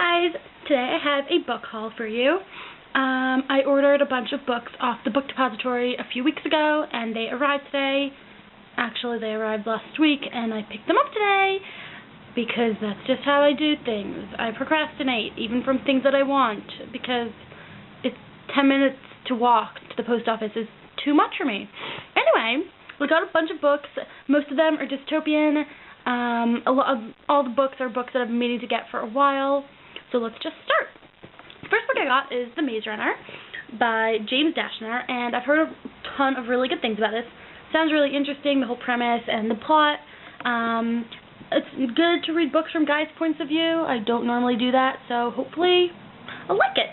Hi guys! Today I have a book haul for you. I ordered a bunch of books off the Book Depository a few weeks ago and they arrived today. Actually, they arrived last week and I picked them up today because that's just how I do things. I procrastinate, even from things that I want, because it's 10 minutes to walk to the post office is too much for me. Anyway, we got a bunch of books. Most of them are dystopian. All the books are books that I've been meaning to get for a while, so let's just start. The first book I got is The Maze Runner by James Dashner, and I've heard a ton of really good things about this. Sounds really interesting, the whole premise and the plot. It's good to read books from guys' points of view. I don't normally do that, so hopefully I'll like it.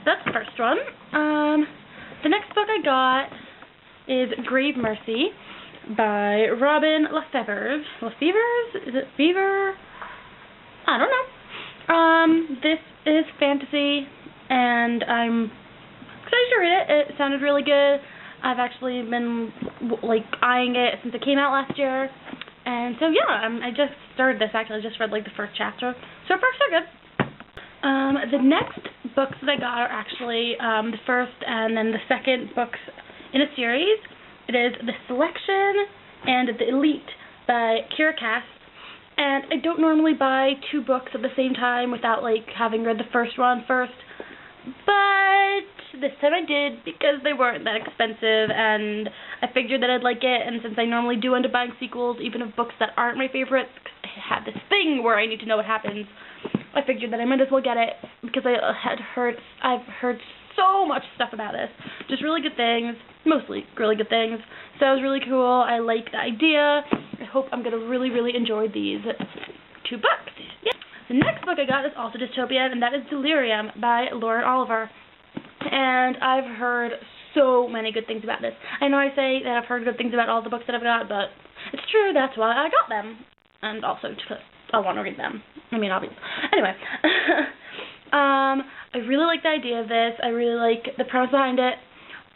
That's the first one. The next book I got is Grave Mercy by Robin Lefevre. Lefevre? Is it Fever? I don't know. This is fantasy, and I'm excited to read it. It sounded really good. I've actually been eyeing it since it came out last year, and so yeah, I just started this. Actually, I just read the first chapter. So far, so good. The next books that I got are actually the first and then the second books in a series. It is The Selection and The Elite by Kira Cass. And I don't normally buy two books at the same time without having read the first one first. But this time I did because they weren't that expensive and I figured that I'd like it, and since I normally do end up buying sequels even of books that aren't my favorites, because I have this thing where I need to know what happens, I figured that I might as well get it because I've heard so much stuff about this. Just really good things, mostly really good things. So it was really cool. I like the idea. I hope I'm going to really, really enjoy these two books. Yeah. The next book I got is also dystopian, and that is Delirium by Lauren Oliver. And I've heard so many good things about this. I know I say that I've heard good things about all the books that I've got, but it's true, that's why I got them. And also because I want to read them. I mean, obviously. Anyway. I really like the idea of this. I really like the premise behind it.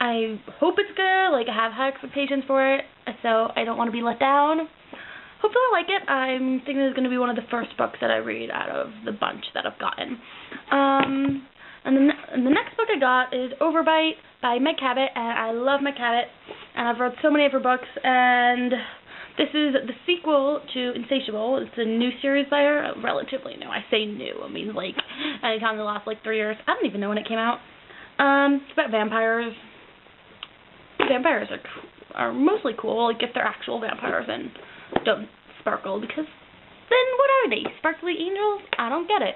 I hope it's good. I have high expectations for it, so I don't want to be let down. Hopefully I like it. I'm thinking it's going to be one of the first books that I read out of the bunch that I've gotten. And the next book I got is Overbite by Meg Cabot, and I love Meg Cabot, and I've read so many of her books, and this is the sequel to Insatiable. It's a new series by her, relatively new. I say new, I mean anytime in the last 3 years. I don't even know when it came out. It's about vampires. Vampires are mostly cool, if they're actual vampires and don't sparkle, because then what are they? Sparkly angels? I don't get it.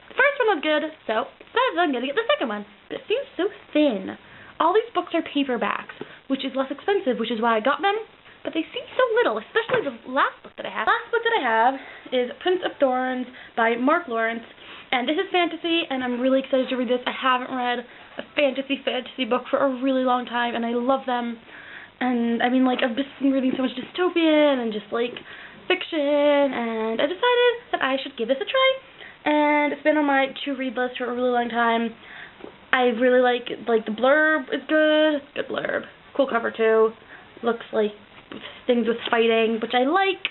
The first one was good, so I'm gonna get the second one. But it seems so thin. All these books are paperbacks, which is less expensive, which is why I got them. But they seem so little, especially the last book that I have. The last book that I have is Prince of Thorns by Mark Lawrence, and this is fantasy, and I'm really excited to read this. I haven't read a fantasy book for a really long time, and I love them. And I mean, I've just been reading so much dystopian and just fiction, and I decided that I should give this a try. And it's been on my to-read list for a really long time. I really like the blurb is good. It's a good blurb. Cool cover too. Looks like things with fighting, which I like.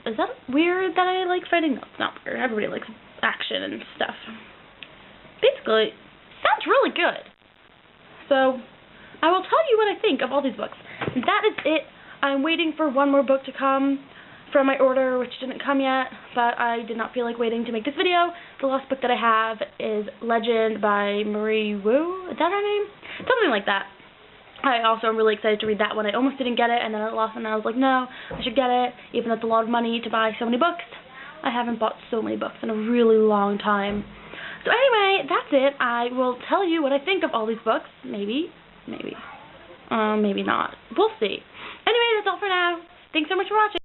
Is that weird that I like fighting? No, it's not weird. Everybody likes action and stuff. Basically, sounds really good. So, I will tell you what I think of all these books. And that is it. I'm waiting for one more book to come from my order, which didn't come yet, but I did not feel like waiting to make this video. The last book that I have is Legend by Marie Wu. Is that her name? Something like that. I also am really excited to read that one. I almost didn't get it, and then I lost, and I was like, no, I should get it, even though it's a lot of money to buy so many books. I haven't bought so many books in a really long time. So anyway, that's it. I will tell you what I think of all these books. Maybe not. We'll see. Anyway, that's all for now. Thanks so much for watching.